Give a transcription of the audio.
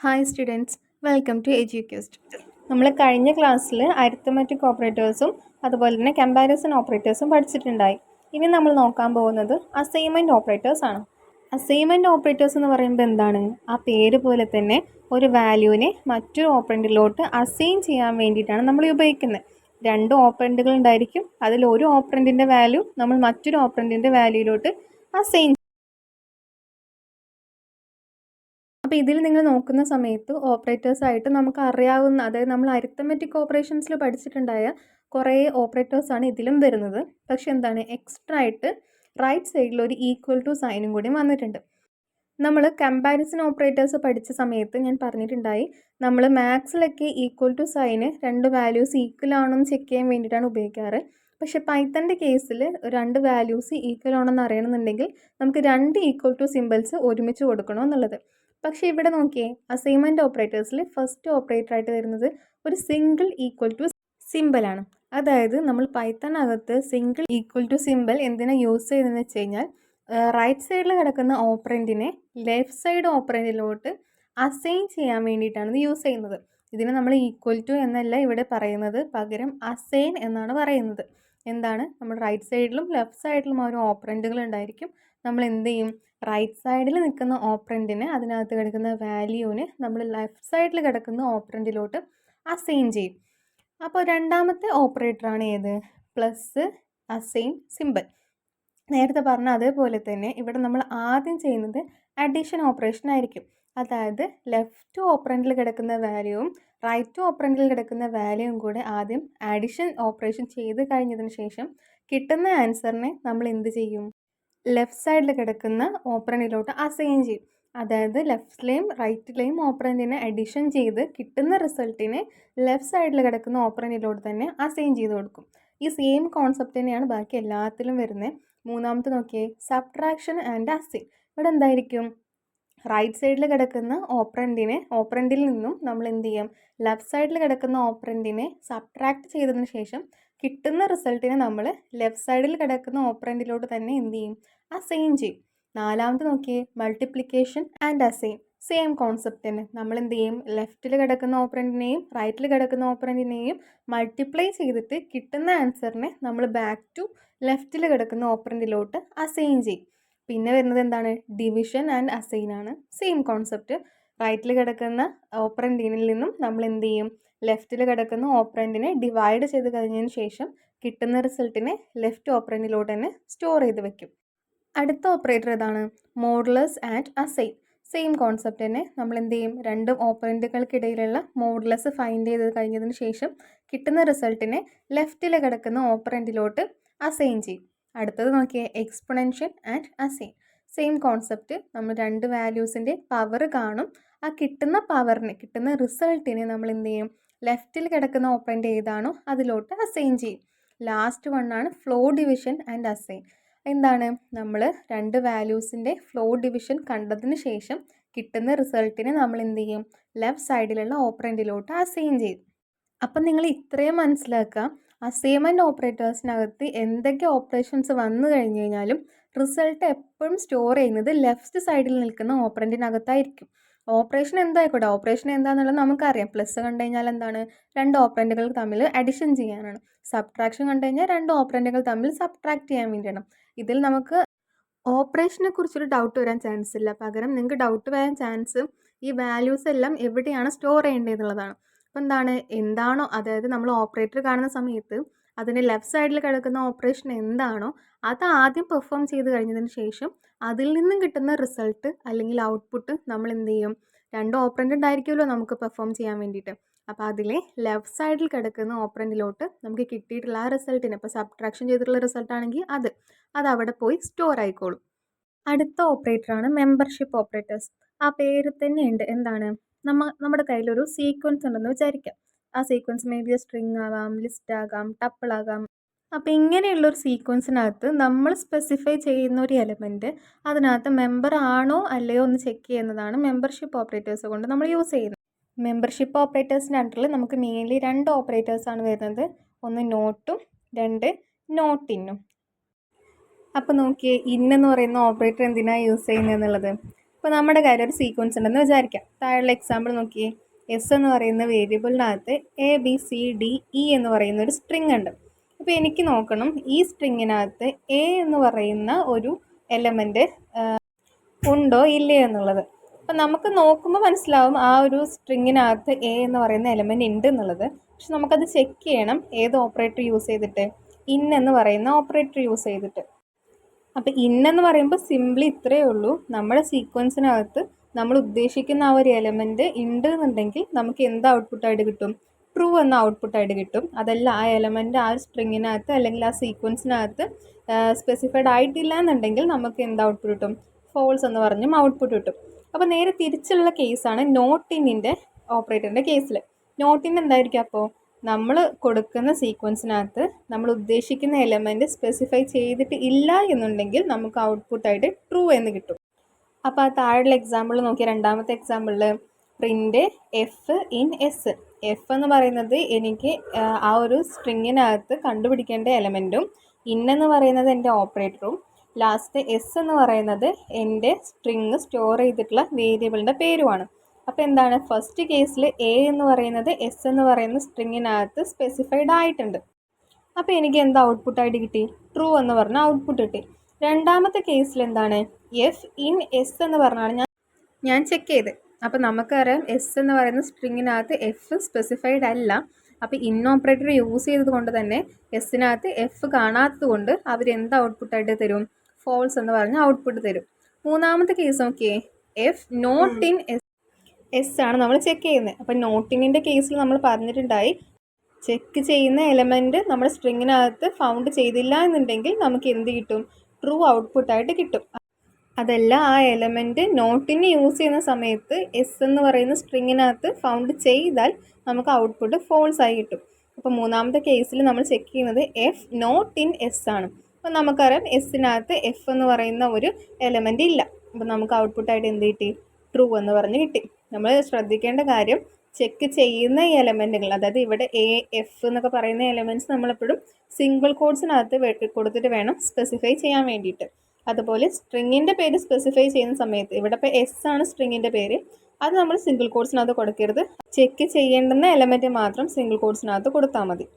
Hi students, welcome to EduQuest. നമ്മൾ കഴിഞ്ഞ ക്ലാസ്സിൽ അരിത്തമെറ്റിക് ഓപ്പറേറ്റേഴ്സും അതുപോലെ തന്നെ കമ്പാരിസൺ ഓപ്പറേറ്റേഴ്സും പഠിച്ചിട്ടുണ്ടായി. ഇനി നമ്മൾ നോക്കാൻ പോകുന്നത് അസൈൻമെൻറ്റ് ഓപ്പറേറ്റേഴ്സ് ആണ്. അസൈൻമെൻറ്റ് ഓപ്പറേറ്റേഴ്സ് എന്ന് പറയുമ്പോൾ എന്താണ്? ആ പേര് പോലെ തന്നെ ഒരു വാല്യൂവിനെ മറ്റൊരു ഓപ്പറൻറ്റിലോട്ട് അസൈൻ ചെയ്യാൻ വേണ്ടിയിട്ടാണ് നമ്മൾ ഉപയോഗിക്കുന്നത്. രണ്ട് ഓപ്പറൻറ്റുകൾ ഉണ്ടായിരിക്കും. അതിൽ ഒരു ഓപ്പറൻറ്റിൻ്റെ വാല്യൂ നമ്മൾ മറ്റൊരു ഓപ്പറൻറ്റിൻ്റെ വാല്യൂയിലോട്ട് അസൈൻ. അപ്പോൾ ഇതിൽ നിങ്ങൾ നോക്കുന്ന സമയത്ത് ഓപ്പറേറ്റേഴ്സായിട്ട് നമുക്ക് അറിയാവുന്ന, അതായത് നമ്മൾ അരിത്തമെറ്റിക് ഓപ്പറേഷൻസിൽ പഠിച്ചിട്ടുണ്ടായ കുറേ ഓപ്പറേറ്റേഴ്സാണ് ഇതിലും വരുന്നത്. പക്ഷെ എന്താണ്, എക്സ്ട്രാ ആയിട്ട് റൈറ്റ് സൈഡിൽ ഒരു ഈക്വൽ ടു സൈനും കൂടി വന്നിട്ടുണ്ട്. നമ്മൾ കമ്പാരിസൺ ഓപ്പറേറ്റേഴ്സ് പഠിച്ച സമയത്ത് ഞാൻ പറഞ്ഞിട്ടുണ്ടായി, നമ്മൾ മാത്സിലൊക്കെ ഈക്വൽ ടു സൈന് രണ്ട് വാല്യൂസ് ഈക്വൽ ആണോ എന്ന് ചെക്ക് ചെയ്യാൻ വേണ്ടിയിട്ടാണ് ഉപയോഗിക്കാറ്. പക്ഷേ പൈത്തൻ്റെ കേസിൽ രണ്ട് വാല്യൂസ് ഈക്വൽ ആണോ എന്ന് അറിയണമെന്നുണ്ടെങ്കിൽ നമുക്ക് രണ്ട് ഈക്വൽ ടു സിമ്പിൾസ് ഒരുമിച്ച് കൊടുക്കണമെന്നുള്ളത്. പക്ഷേ ഇവിടെ നോക്കിയേ, അസൈൻമെൻറ്റ് ഓപ്പറേറ്റേഴ്സിൽ ഫസ്റ്റ് ഓപ്പറേറ്ററായിട്ട് വരുന്നത് ഒരു സിംഗിൾ ഈക്വൽ ടു സിമ്പിളാണ്. അതായത് നമ്മൾ പൈത്തണിനകത്ത് സിംഗിൾ ഈക്വൽ ടു സിമ്പിൾ എന്തിനാണ് യൂസ് ചെയ്യുന്നതെന്ന് വെച്ച് കഴിഞ്ഞാൽ, റൈറ്റ് സൈഡിൽ കിടക്കുന്ന ഓപ്പറൻറ്റിനെ ലെഫ്റ്റ് സൈഡ് ഓപ്പറൻറ്റിലോട്ട് അസൈൻ ചെയ്യാൻ വേണ്ടിയിട്ടാണ് ഇത് യൂസ് ചെയ്യുന്നത്. ഇതിന് നമ്മൾ ഈക്വൽ ടു എന്നല്ല ഇവിടെ പറയുന്നത്, പകരം അസൈൻ എന്നാണ് പറയുന്നത്. എന്താണ്, നമ്മൾ റൈറ്റ് സൈഡിലും ലെഫ്റ്റ് സൈഡിലും ഓരോ ഓപ്പറൻറ്റുകൾ ഉണ്ടായിരിക്കും. നമ്മൾ എന്ത് ചെയ്യും, റൈറ്റ് സൈഡിൽ നിൽക്കുന്ന ഓപ്പറൻറ്റിനെ, അതിനകത്ത് കിടക്കുന്ന വാല്യൂവിനെ നമ്മൾ ലെഫ്റ്റ് സൈഡിൽ കിടക്കുന്ന ഓപ്പറൻറ്റിലോട്ട് അസൈൻ ചെയ്യും. അപ്പോൾ രണ്ടാമത്തെ ഓപ്പറേറ്ററാണ് ഏത്? Plus assign simple. നേരത്തെ പറഞ്ഞ അതേപോലെ തന്നെ ഇവിടെ നമ്മൾ ആദ്യം ചെയ്യുന്നത് അഡീഷൻ ഓപ്പറേഷൻ ആയിരിക്കും. അതായത് ലെഫ്റ്റ് ഓപ്പറൻറ്റിൽ കിടക്കുന്ന വാല്യൂവും റൈറ്റ് ഓപ്പറൻറ്റിൽ കിടക്കുന്ന വാല്യൂവും കൂടെ ആദ്യം അഡീഷൻ ഓപ്പറേഷൻ ചെയ്ത് കഴിഞ്ഞതിന് ശേഷം കിട്ടുന്ന ആൻസറിനെ നമ്മൾ എന്ത് ചെയ്യും, ലെഫ്റ്റ് സൈഡിൽ കിടക്കുന്ന ഓപ്പറൻറ്റിലോട്ട് അസൈൻ ചെയ്യും. അതായത് ലെഫ്റ്റിലെയും റൈറ്റിലെയും ഓപ്പറൻറ്റിനെ അഡീഷൻ ചെയ്ത് കിട്ടുന്ന റിസൾട്ടിനെ ലെഫ്റ്റ് സൈഡിൽ കിടക്കുന്ന ഓപ്പറൻറ്റിലോട്ട് തന്നെ അസൈൻ ചെയ്ത് കൊടുക്കും. ഈ സെയിം കോൺസെപ്റ്റ് തന്നെയാണ് ബാക്കി എല്ലാത്തിലും വരുന്നത്. മൂന്നാമത്തെ നോക്കിയേ, സബ്ട്രാക്ഷൻ ആൻഡ് അസൈൻ. ഇവിടെ എന്തായിരിക്കും, റൈറ്റ് സൈഡിൽ കിടക്കുന്ന ഓപ്പറൻറ്റിൽ നിന്നും നമ്മൾ എന്ത് ചെയ്യാം, ലെഫ്റ്റ് സൈഡിൽ കിടക്കുന്ന ഓപ്പറൻറ്റിനെ സബ്ട്രാക്ട് ചെയ്തതിന് ശേഷം കിട്ടുന്ന റിസൾട്ടിനെ നമ്മൾ ലെഫ്റ്റ് സൈഡിൽ കിടക്കുന്ന ഓപ്പറൻറ്റിലോട്ട് തന്നെ എന്ത് ചെയ്യും, അസൈൻ ചെയ്യും. നാലാമത്തെ നോക്കിയേ, multiplication and assign. Same concept തന്നെ. നമ്മൾ എന്ത് ചെയ്യും, ലെഫ്റ്റിൽ കിടക്കുന്ന ഓപ്പറൻറ്റിനെയും റൈറ്റിൽ കിടക്കുന്ന ഓപ്പറൻറ്റിനെയും മൾട്ടിപ്ലൈ ചെയ്തിട്ട് കിട്ടുന്ന ആൻസറിനെ നമ്മൾ ബാക്ക് ടു ലെഫ്റ്റിൽ കിടക്കുന്ന ഓപ്പറൻറ്റിലോട്ട് അസൈൻ ചെയ്യും. പിന്നെ വരുന്നത് എന്താണ്, ഡിവിഷൻ ആൻഡ് അസൈൻ ആണ്. Same concept. റൈറ്റിൽ കിടക്കുന്ന ഓപ്പറൻറ്റിനിൽ നിന്നും നമ്മൾ എന്ത് ചെയ്യും, ലെഫ്റ്റിൽ കിടക്കുന്ന ഓപ്പറൻറ്റിനെ ഡിവൈഡ് ചെയ്ത് കഴിഞ്ഞതിന് ശേഷം കിട്ടുന്ന റിസൾട്ടിനെ ലെഫ്റ്റ് ഓപ്പറൻറ്റിലോട്ട് തന്നെ സ്റ്റോർ ചെയ്ത് വെക്കും. അടുത്ത ഓപ്പറേറ്റർ ഏതാണ്, modulus and assign. Same concept തന്നെ. നമ്മൾ എന്ത് ചെയ്യും, രണ്ട് ഓപ്പറൻറ്റുകൾക്കിടയിലുള്ള മോഡുലസ് ഫൈൻഡ് ചെയ്ത് കഴിഞ്ഞതിന് ശേഷം കിട്ടുന്ന റിസൾട്ടിനെ ലെഫ്റ്റിൽ കിടക്കുന്ന ഓപ്പറൻറ്റിലോട്ട് അസൈൻ ചെയ്യും. അടുത്തത് നോക്കിയേ, exponential and assign. Same concept. നമ്മൾ രണ്ട് വാല്യൂസിൻ്റെ പവർ കാണും. ആ കിട്ടുന്ന റിസൾട്ടിനെ നമ്മൾ എന്ത് ചെയ്യും, ലെഫ്റ്റിൽ കിടക്കുന്ന ഓപ്പറൻറ്റ് ഏതാണോ അതിലോട്ട് അസൈൻ ചെയ്യും. ലാസ്റ്റ് വണ്ണാണ് ഫ്ലോ ഡിവിഷൻ ആൻഡ് അസൈൻ. എന്താണ്, നമ്മൾ രണ്ട് വാല്യൂസിൻ്റെ ഫ്ലോ ഡിവിഷൻ കണ്ടതിന് ശേഷം കിട്ടുന്ന റിസൾട്ടിനെ നമ്മൾ എന്ത് ചെയ്യും, ലെഫ്റ്റ് സൈഡിലുള്ള ഓപ്പറൻറ്റിലോട്ട് അസൈൻ ചെയ്യും. അപ്പം നിങ്ങൾ ഇത്രയും മനസ്സിലാക്കുക, അസൈൻമെൻറ്റ് ഓപ്പറേറ്റേഴ്സിനകത്ത് എന്തൊക്കെ ഓപ്പറേഷൻസ് വന്നു കഴിഞ്ഞ് കഴിഞ്ഞാലും റിസൾട്ട് എപ്പോഴും സ്റ്റോർ ചെയ്യുന്നത് ലെഫ്റ്റ് സൈഡിൽ നിൽക്കുന്ന ഓപ്പറൻറ്റിനകത്തായിരിക്കും. ഓപ്പറേഷൻ എന്തായിക്കോട്ടെ, ഓപ്പറേഷൻ എന്താണെന്നുള്ളത് നമുക്കറിയാം. പ്ലസ് കണ്ടു കഴിഞ്ഞാൽ എന്താണ്, രണ്ട് ഓപ്പറൻറ്റുകൾ തമ്മിൽ അഡിഷൻ ചെയ്യാനാണ്. സബ്ട്രാക്ഷൻ കണ്ടു കഴിഞ്ഞാൽ രണ്ട് ഓപ്പറൻറ്റുകൾ തമ്മിൽ സബ്ട്രാക്ട് ചെയ്യാൻ വേണ്ടിയാണ്. ഇതിൽ നമുക്ക് ഓപ്പറേഷനെ കുറിച്ചൊരു ഡൗട്ട് വരാൻ ചാൻസ് ഇല്ല. പകരം നിങ്ങൾക്ക് ഡൗട്ട് വരാൻ ചാൻസ് ഈ വാല്യൂസ് എല്ലാം എവിടെയാണ് സ്റ്റോർ ചെയ്യേണ്ടതെന്നുള്ളതാണ്. അപ്പോൾ എന്താണോ, അതായത് നമ്മൾ ഓപ്പറേറ്റർ കാണുന്ന സമയത്ത് അതിൻ്റെ ലെഫ്റ്റ് സൈഡിൽ കിടക്കുന്ന ഓപ്പറേഷൻ എന്താണോ അത് ആദ്യം പെർഫോം ചെയ്ത് കഴിഞ്ഞതിന് ശേഷം അതിൽ നിന്നും കിട്ടുന്ന റിസൾട്ട് അല്ലെങ്കിൽ ഔട്ട്പുട്ട് നമ്മൾ എന്ത് ചെയ്യും, രണ്ട് ഓപ്പറൻറ്റ് ഉണ്ടായിരിക്കുമല്ലോ നമുക്ക് പെർഫോം ചെയ്യാൻ വേണ്ടിയിട്ട്. അപ്പോൾ അതിലെ ലെഫ്റ്റ് സൈഡിൽ കിടക്കുന്ന ഓപ്പറൻറ്റിലോട്ട് നമുക്ക് കിട്ടിയിട്ടുള്ള ആ റിസൾട്ടിന്, ഇപ്പോൾ സബ്ട്രാക്ഷൻ ചെയ്തിട്ടുള്ള റിസൾട്ട് ആണെങ്കിൽ അത് അവിടെ പോയി സ്റ്റോർ ആയിക്കോളും. അടുത്ത ഓപ്പറേറ്ററാണ് മെമ്പർഷിപ്പ് ഓപ്പറേറ്റേഴ്സ്. ആ പേര് തന്നെ ഉണ്ട്, എന്താണ്, നമ്മുടെ കയ്യിലൊരു സീക്വൻസ് ഉണ്ടെന്ന് വിചാരിക്കാം. ആ സീക്വൻസ് മേ ബി സ്ട്രിങ് ആകാം, ലിസ്റ്റ് ആകാം, ടപ്പിൾ ആകാം. അപ്പോൾ ഇങ്ങനെയുള്ളൊരു സീക്വൻസിനകത്ത് നമ്മൾ സ്പെസിഫൈ ചെയ്യുന്ന ഒരു എലമെൻറ്റ് അതിനകത്ത് മെമ്പർ ആണോ അല്ലയോ എന്ന് ചെക്ക് ചെയ്യുന്നതാണ് മെമ്പർഷിപ്പ് ഓപ്പറേറ്റേഴ്സ് കൊണ്ട് നമ്മൾ യൂസ് ചെയ്യുന്നത്. മെമ്പർഷിപ്പ് ഓപ്പറേറ്റേഴ്സിൻ്റെ അണ്ടറിൽ നമുക്ക് മെയിൻലി രണ്ട് ഓപ്പറേറ്റേഴ്സാണ് വരുന്നത്. ഒന്ന് നോട്ടും രണ്ട് നോട്ട് ഇന്നും. അപ്പോൾ നോക്കിയേ, ഇന്നെന്ന് പറയുന്ന ഓപ്പറേറ്റർ എന്തിനാണ് യൂസ് ചെയ്യുന്നത് എന്നുള്ളത്. അപ്പോൾ നമ്മുടെ കയ്യിൽ ഒരു സീക്വൻസ് ഉണ്ടെന്ന് വിചാരിക്കാം. താഴെയുള്ള എക്സാമ്പിൾ നോക്കിയേ. എസ് എന്ന് പറയുന്ന വേരിയബിളിനകത്ത് ABCDE എന്ന് പറയുന്ന ഒരു സ്ട്രിങ് ഉണ്ട്. അപ്പോൾ എനിക്ക് നോക്കണം ഈ സ്ട്രിങ്ങിനകത്ത് എ എന്ന് പറയുന്ന ഒരു എലമെൻറ്റ് ഉണ്ടോ ഇല്ലയോ എന്നുള്ളത്. അപ്പം നമുക്ക് നോക്കുമ്പോൾ മനസ്സിലാവും ആ ഒരു സ്ട്രിങ്ങിനകത്ത് എ എന്ന് പറയുന്ന എലമെൻറ്റ് ഉണ്ട് എന്നുള്ളത്. പക്ഷെ നമുക്കത് ചെക്ക് ചെയ്യണം ഏത് ഓപ്പറേറ്റർ യൂസ് ചെയ്തിട്ട്, ഇൻ എന്ന് പറയുന്ന ഓപ്പറേറ്റർ യൂസ് ചെയ്തിട്ട്. അപ്പോൾ ഇന്നെന്ന് പറയുമ്പോൾ സിംപ്ലി ഇത്രയേ ഉള്ളൂ. നമ്മുടെ സീക്വൻസിനകത്ത് നമ്മൾ ഉദ്ദേശിക്കുന്ന ആ ഒരു എലമെൻറ്റ് ഉണ്ട് എന്നുണ്ടെങ്കിൽ നമുക്ക് എന്ത് ഔട്ട്പുട്ടായിട്ട് കിട്ടും? ട്രൂ എന്ന ഔട്ട്പുട്ടായിട്ട് കിട്ടും. അതല്ല ആ എലമെൻറ്റ് ആ സ്ട്രിങ്ങിനകത്ത് അല്ലെങ്കിൽ ആ സീക്വൻസിനകത്ത് സ്പെസിഫൈഡ് ആയിട്ടില്ല എന്നുണ്ടെങ്കിൽ നമുക്ക് എന്ത് ഔട്ട്പുട്ട് കിട്ടും? ഫോൾസ് എന്ന് പറഞ്ഞും ഔട്ട്പുട്ട് കിട്ടും. അപ്പോൾ നേരെ തിരിച്ചുള്ള കേസാണ് നോട്ട് ഇന്നിൻ്റെ ഓപ്പറേറ്ററിൻ്റെ കേസിൽ. നോട്ട് ഇൻ എന്തായിരിക്കും? അപ്പോൾ നമ്മൾ കൊടുക്കുന്ന സീക്വൻസിനകത്ത് നമ്മൾ ഉദ്ദേശിക്കുന്ന എലമെൻറ്റ് സ്പെസിഫൈ ചെയ്തിട്ട് ഇല്ല എന്നുണ്ടെങ്കിൽ നമുക്ക് ഔട്ട്പുട്ടായിട്ട് ട്രൂ എന്ന് കിട്ടും. അപ്പോൾ ആ താഴെയുള്ള എക്സാമ്പിൾ നോക്കി. രണ്ടാമത്തെ എക്സാമ്പിളിൽ print F in S. F എന്ന് പറയുന്നത് എനിക്ക് ആ ഒരു സ്ട്രിങ്ങിനകത്ത് കണ്ടുപിടിക്കേണ്ട എലമെൻറ്റും ഇന്നെന്ന് പറയുന്നത് എൻ്റെ ഓപ്പറേറ്ററും ലാസ്റ്റ് എസ് എന്ന് പറയുന്നത് എൻ്റെ സ്ട്രിങ് സ്റ്റോർ ചെയ്തിട്ടുള്ള വേരിയബിളിൻ്റെ പേരുമാണ്. അപ്പോൾ എന്താണ്? ഫസ്റ്റ് കേസിൽ എ എന്ന് പറയുന്നത് എസ് എന്ന് പറയുന്ന സ്ട്രിങ്ങിനകത്ത് സ്പെസിഫൈഡ് ആയിട്ടുണ്ട്. അപ്പോൾ എനിക്ക് എന്താ ഔട്ട്പുട്ടായിട്ട് കിട്ടി? ട്രൂ എന്ന് പറഞ്ഞ ഔട്ട്പുട്ട് കിട്ടി. രണ്ടാമത്തെ കേസിൽ എന്താണ്? എഫ് ഇൻ എസ് എന്ന് പറഞ്ഞാണ് ഞാൻ ചെക്ക് ചെയ്ത്. അപ്പോൾ നമുക്കറിയാം എസ് എന്ന് പറയുന്ന സ്ട്രിങ്ങിനകത്ത് എഫ് സ്പെസിഫൈഡ് അല്ല. അപ്പോൾ ഇൻ ഓപ്പറേറ്റർ യൂസ് ചെയ്തത് കൊണ്ട് തന്നെ എസ്സിനകത്ത് എഫ് കാണാത്തത് കൊണ്ട് അവരെന്ത് ഔട്ട്പുട്ടായിട്ട് തരും? ഫോൾസ് എന്ന് പറഞ്ഞ ഔട്ട്പുട്ട് തരും. മൂന്നാമത്തെ കേസ് നോക്കിയേ. എഫ് നോട്ട് ഇൻ എസ് ആണ് നമ്മൾ ചെക്ക് ചെയ്യുന്നത്. അപ്പോൾ നോട്ട് ഇന്നിൻ്റെ കേസിൽ നമ്മൾ പറഞ്ഞിട്ടുണ്ടായി ചെക്ക് ചെയ്യുന്ന എലമെൻറ്റ് നമ്മുടെ സ്ട്രിങ്ങിനകത്ത് ഫൗണ്ട് ചെയ്തില്ല എന്നുണ്ടെങ്കിൽ നമുക്ക് എന്ത് കിട്ടും? ട്രൂ ഔട്ട്പുട്ടായിട്ട് കിട്ടും. അതല്ല ആ എലമെൻറ്റ് നോട്ടിന് യൂസ് ചെയ്യുന്ന സമയത്ത് എസ് എന്ന് പറയുന്ന സ്ട്രിങ്ങിനകത്ത് ഫൗണ്ട് ചെയ്താൽ നമുക്ക് ഔട്ട്പുട്ട് ഫോൾസ് ആയി കിട്ടും. അപ്പോൾ മൂന്നാമത്തെ കേസിൽ നമ്മൾ ചെക്ക് ചെയ്യുന്നത് എഫ് നോട്ട് ഇൻ എസ് ആണ്. അപ്പോൾ നമുക്കറിയാം എസ്സിനകത്ത് എഫ് എന്ന് പറയുന്ന ഒരു എലമെൻറ്റ് ഇല്ല. അപ്പോൾ നമുക്ക് ഔട്ട്പുട്ടായിട്ട് എന്ത് കിട്ടി? ട്രൂ എന്ന് പറഞ്ഞ് കിട്ടി. നമ്മൾ ശ്രദ്ധിക്കേണ്ട കാര്യം ചെക്ക് ചെയ്യുന്ന ഈ എലമെൻറ്റുകൾ, അതായത് ഇവിടെ എ എഫ് എന്നൊക്കെ പറയുന്ന എലമെൻറ്റ്സ് നമ്മളെപ്പോഴും സിംഗിൾ കോഡ്സിനകത്ത് കൊടുത്തിട്ട് വേണം സ്പെസിഫൈ ചെയ്യാൻ വേണ്ടിയിട്ട്. അതുപോലെ സ്ട്രിങ്ങിൻ്റെ പേര് സ്പെസിഫൈ ചെയ്യുന്ന സമയത്ത് ഇവിടെ ഇപ്പോൾ എസ് ആണ് സ്ട്രിങ്ങിൻ്റെ പേര്, അത് നമ്മൾ സിംഗിൾ കോഡ്സിനകത്ത് കൊടുക്കരുത്. ചെക്ക് ചെയ്യേണ്ടുന്ന എലമെൻറ്റ് മാത്രം സിംഗിൾ കോഡ്സിനകത്ത് കൊടുത്താൽ മതി.